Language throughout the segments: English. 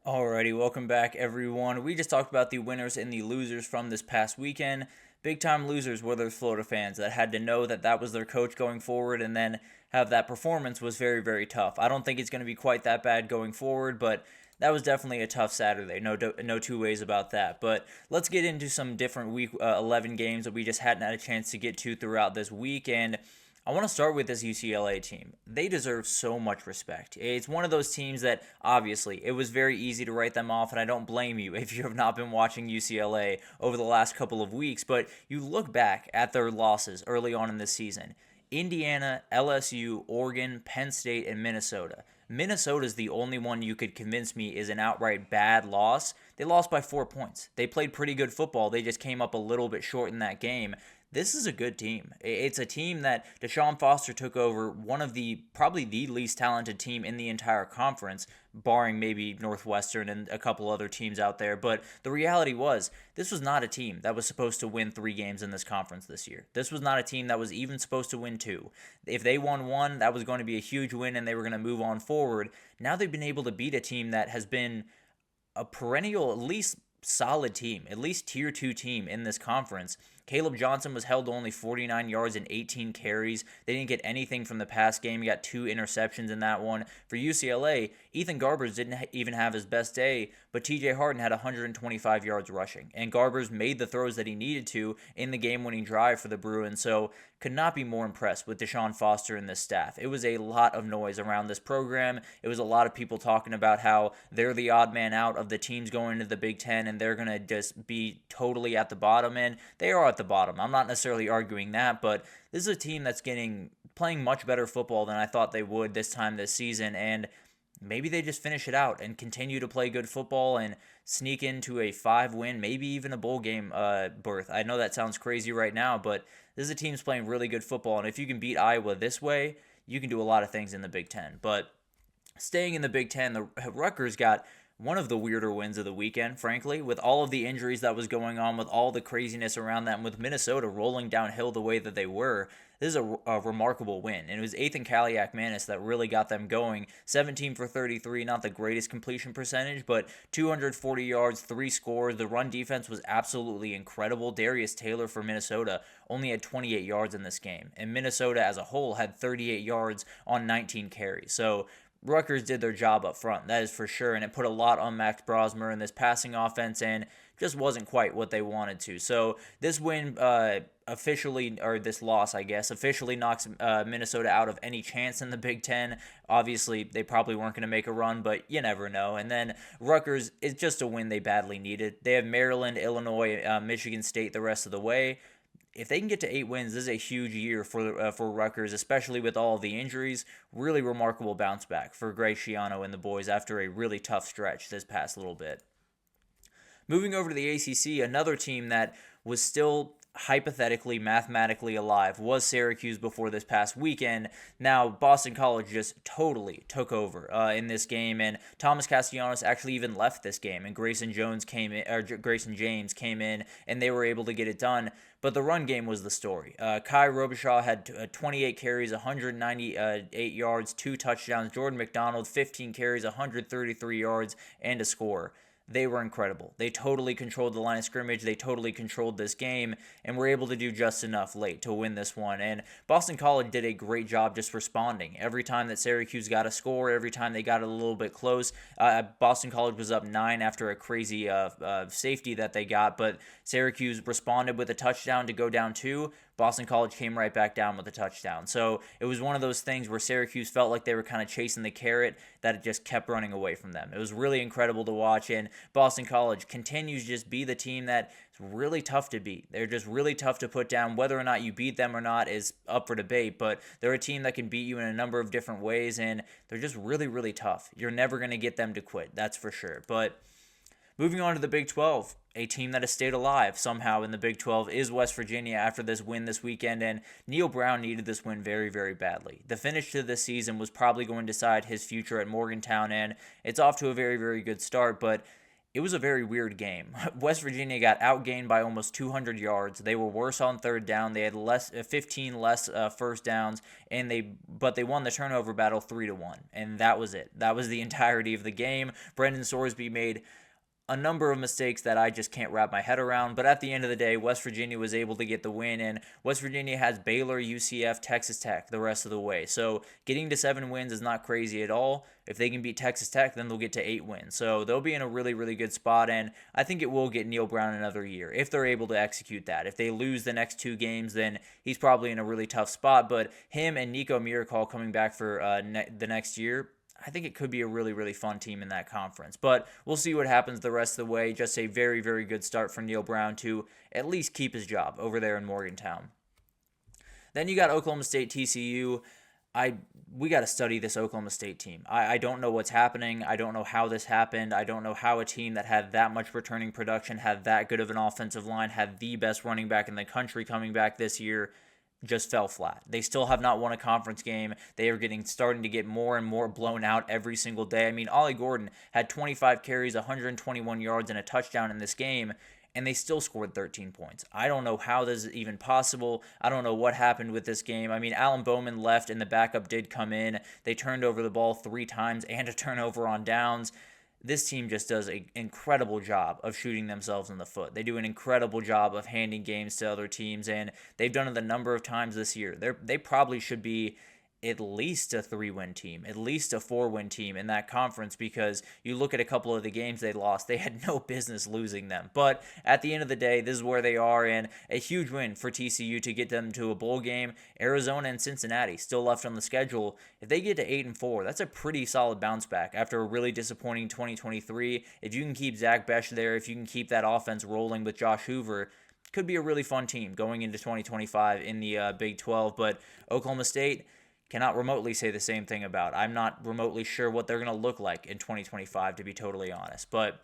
Alrighty, welcome back, everyone. We just talked about the winners and the losers from this past weekend. Big time losers were those Florida fans that had to know that that was their coach going forward and then have that performance was very, very tough. I don't think it's going to be quite that bad going forward, but that was definitely a tough Saturday. No two ways about that. But let's get into some different week 11 games that we just hadn't had a chance to get to throughout this week. And I want to start with this UCLA team. They deserve so much respect. It's one of those teams that obviously it was very easy to write them off, and I don't blame you if you have not been watching UCLA over the last couple of weeks. But you look back at their losses early on in this season. Indiana, LSU, Oregon, Penn State, and Minnesota. Minnesota's the only one you could convince me is an outright bad loss. They lost by 4 points. They played pretty good football. They just came up a little bit short in that game. This is a good team. It's a team that Deshaun Foster took over, one of the probably the least talented team in the entire conference, barring maybe Northwestern and a couple other teams out there. But the reality was, this was not a team that was supposed to win 3 games in this conference this year. This was not a team that was even supposed to win 2. If they won 1, that was going to be a huge win and they were going to move on forward. Now they've been able to beat a team that has been a perennial, at least solid team, at least tier 2 team in this conference. Caleb Johnson was held to only 49 yards and 18 carries. They didn't get anything from the pass game. He got 2 interceptions in that one. For UCLA, Ethan Garbers didn't even have his best day, but TJ Harden had 125 yards rushing. And Garbers made the throws that he needed to in the game-winning drive for the Bruins. So could not be more impressed with Deshaun Foster and this staff. It was a lot of noise around this program. It was a lot of people talking about how they're the odd man out of the teams going into the Big Ten and they're going to just be totally at the bottom. And they are at the bottom. I'm not necessarily arguing that, but this is a team that's playing much better football than I thought they would this time this season. And maybe they just finish it out and continue to play good football and sneak into a 5-win, maybe even a bowl game berth. I know that sounds crazy right now, but this is a team's playing really good football, and if you can beat Iowa this way, you can do a lot of things in the Big Ten. But staying in the Big Ten, the Rutgers got one of the weirder wins of the weekend, frankly, with all of the injuries that was going on, with all the craziness around that, and with Minnesota rolling downhill the way that they were. This is a remarkable win, and it was Ethan Kaliak-Manis that really got them going. 17 for 33, not the greatest completion percentage, but 240 yards, 3 scores. The run defense was absolutely incredible. Darius Taylor for Minnesota only had 28 yards in this game, and Minnesota as a whole had 38 yards on 19 carries. So Rutgers did their job up front, that is for sure, and it put a lot on Max Brosmer in this passing offense, and just wasn't quite what they wanted to. So this win officially, or this loss, I guess, officially knocks Minnesota out of any chance in the Big Ten. Obviously, they probably weren't going to make a run, but you never know. And then Rutgers is just a win they badly needed. They have Maryland, Illinois, Michigan State the rest of the way. If they can get to 8 wins, this is a huge year for Rutgers, especially with all of the injuries. Really remarkable bounce back for Greg Schiano and the boys after a really tough stretch this past little bit. Moving over to the ACC, another team that was still hypothetically, mathematically alive was Syracuse before this past weekend. Now, Boston College just totally took over in this game, and Thomas Castellanos actually even left this game, and Grayson James came in, and they were able to get it done. But the run game was the story. Kai Robichaud had 28 carries, 198 yards, 2 touchdowns. Jordan McDonald, 15 carries, 133 yards, and a score. They were incredible. They totally controlled the line of scrimmage. They totally controlled this game and were able to do just enough late to win this one. And Boston College did a great job just responding. Every time that Syracuse got a score, every time they got it a little bit close, Boston College was up 9 after a crazy safety that they got, but Syracuse responded with a touchdown to go down 2. Boston College came right back down with a touchdown. So it was one of those things where Syracuse felt like they were kind of chasing the carrot that it just kept running away from them. It was really incredible to watch, and Boston College continues to just be the team that is really tough to beat. They're just really tough to put down. Whether or not you beat them or not is up for debate, but they're a team that can beat you in a number of different ways, and they're just really, really tough. You're never going to get them to quit, that's for sure. But moving on to the Big 12, a team that has stayed alive somehow in the Big 12 is West Virginia after this win this weekend, and Neil Brown needed this win very, very badly. The finish to this season was probably going to decide his future at Morgantown, and it's off to a very, very good start, but it was a very weird game. West Virginia got outgained by almost 200 yards. They were worse on third down. They had 15 less first downs, but they won the turnover battle 3-1, and that was it. That was the entirety of the game. Brendan Sorsby made a number of mistakes that I just can't wrap my head around. But at the end of the day, West Virginia was able to get the win, and West Virginia has Baylor, UCF, Texas Tech the rest of the way. So getting to 7 wins is not crazy at all. If they can beat Texas Tech, then they'll get to 8 wins. So they'll be in a really, really good spot, and I think it will get Neil Brown another year if they're able to execute that. If they lose the next 2 games, then he's probably in a really tough spot. But him and Nico Miracle coming back for the next year, I think it could be a really, really fun team in that conference. But we'll see what happens the rest of the way. Just a very, very good start for Neil Brown to at least keep his job over there in Morgantown. Then you got Oklahoma State TCU. We got to study this Oklahoma State team. I don't know what's happening. I don't know how this happened. I don't know how a team that had that much returning production, had that good of an offensive line, had the best running back in the country coming back this year, just fell flat. They still have not won a conference game. They are starting to get more and more blown out every single day. I mean, Ollie Gordon had 25 carries, 121 yards, and a touchdown in this game, and they still scored 13 points. I don't know how this is even possible. I don't know what happened with this game. I mean, Alan Bowman left, and the backup did come in. They turned over the ball 3 times and a turnover on downs. This team just does an incredible job of shooting themselves in the foot. They do an incredible job of handing games to other teams, and they've done it a number of times this year. They probably should be at least a 3-win team, at least a 4-win team in that conference, because you look at a couple of the games they lost, they had no business losing them. But at the end of the day, this is where they are, and a huge win for TCU to get them to a bowl game. Arizona and Cincinnati still left on the schedule. If they get to 8-4, that's a pretty solid bounce back after a really disappointing 2023. If you can keep Zach Besh there, if you can keep that offense rolling with Josh Hoover, could be a really fun team going into 2025 in the Big 12. But Oklahoma State, cannot remotely say the same thing about. I'm not remotely sure what they're going to look like in 2025, to be totally honest. But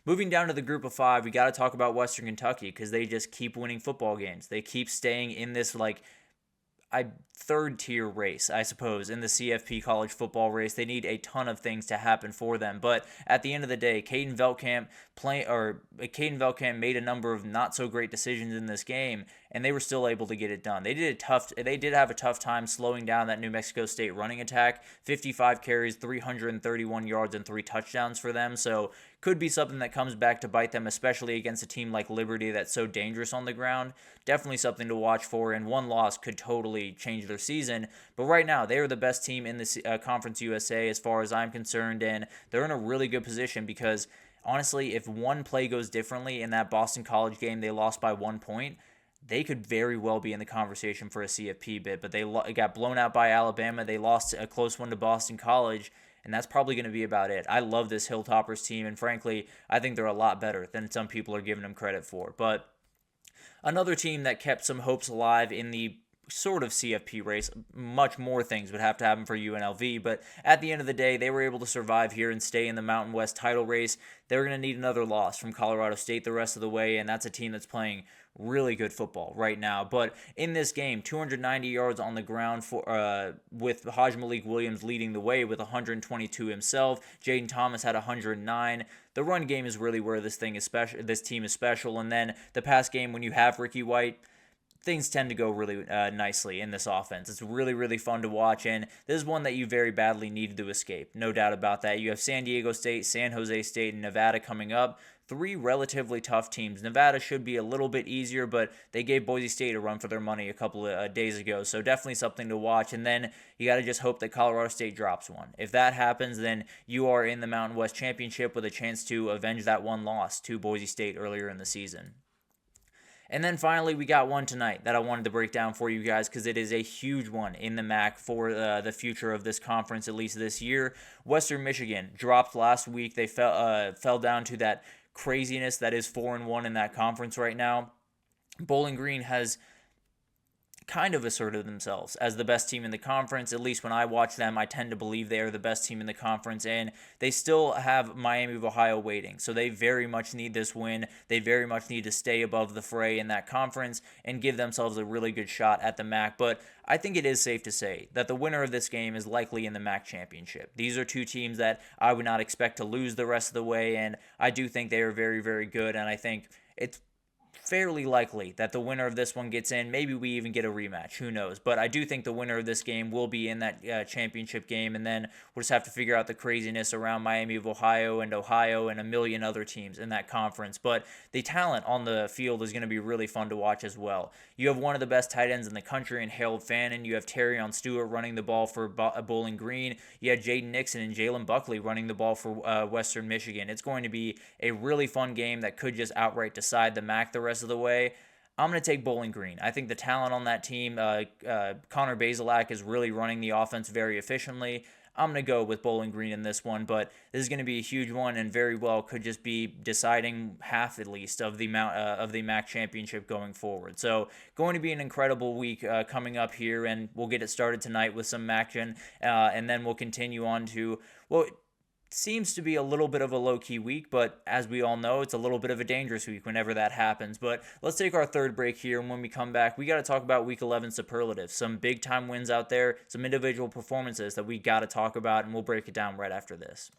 moving down to the group of 5, we got to talk about Western Kentucky, because they just keep winning football games. They keep staying in this third tier race, I suppose, in the CFP college football race. They need a ton of things to happen for them, but at the end of the day, Caden Veldkamp made a number of not so great decisions in this game, and they were still able to get it done. They did have a tough time slowing down that New Mexico State running attack. 55 carries, 331 yards, and 3 touchdowns for them. So could be something that comes back to bite them, especially against a team like Liberty that's so dangerous on the ground. Definitely something to watch for, and one loss could totally change their season. But right now, they are the best team in the Conference USA as far as I'm concerned, and they're in a really good position because, honestly, if one play goes differently in that Boston College game, they lost by 1 point, they could very well be in the conversation for a CFP bid. But they got blown out by Alabama. They lost a close one to Boston College, and that's probably going to be about it. I love this Hilltoppers team, and frankly, I think they're a lot better than some people are giving them credit for. But another team that kept some hopes alive in the sort of CFP race. Much more things would have to happen for UNLV, but at the end of the day, they were able to survive here and stay in the Mountain West title race. They're going to need another loss from Colorado State the rest of the way, and that's a team that's playing really good football right now. But in this game, 290 yards on the ground with Haj Malik Williams leading the way with 122 himself. Jaden Thomas had 109. The run game is really where this team is special, and then the pass game, when you have Ricky White, things tend to go really nicely in this offense. It's really, really fun to watch, and this is one that you very badly needed to escape. No doubt about that. You have San Diego State, San Jose State, and Nevada coming up. 3 relatively tough teams. Nevada should be a little bit easier, but they gave Boise State a run for their money a couple of days ago, so definitely something to watch. And then you got to just hope that Colorado State drops one. If that happens, then you are in the Mountain West Championship with a chance to avenge that one loss to Boise State earlier in the season. And then finally, we got one tonight that I wanted to break down for you guys because it is a huge one in the MAC for the future of this conference, at least this year. Western Michigan dropped last week. They fell down to that craziness that is 4-1 in that conference right now. Bowling Green has kind of asserted themselves as the best team in the conference. At least when I watch them, I tend to believe they are the best team in the conference, and they still have Miami of Ohio waiting. So they very much need this win. They very much need to stay above the fray in that conference and give themselves a really good shot at the MAC. But I think it is safe to say that the winner of this game is likely in the MAC championship. These are two teams that I would not expect to lose the rest of the way, and I do think they are very, very good, and I think it's fairly likely that the winner of this one gets in. Maybe we even get a rematch. Who knows? But I do think the winner of this game will be in that championship game, and then we'll just have to figure out the craziness around Miami of Ohio and a million other teams in that conference. But the talent on the field is going to be really fun to watch as well. You have one of the best tight ends in the country in Harold Fannin. You have Terrion Stewart running the ball for Bowling Green. You have Jaden Nixon and Jalen Buckley running the ball for Western Michigan. It's going to be a really fun game that could just outright decide the MAC the rest of the way. I'm going to take Bowling Green. I think the talent on that team, Connor Bazelak is really running the offense very efficiently. I'm going to go with Bowling Green in this one, but this is going to be a huge one and very well could just be deciding half at least of the MAC championship going forward. So going to be an incredible week coming up here, and we'll get it started tonight with some MACtion, and then we'll continue on to, well, seems to be a little bit of a low-key week, but as we all know, it's a little bit of a dangerous week whenever that happens. But let's take our third break here, and when we come back, we got to talk about Week 11 superlatives. Some big-time wins out there, some individual performances that we got to talk about, and we'll break it down right after this.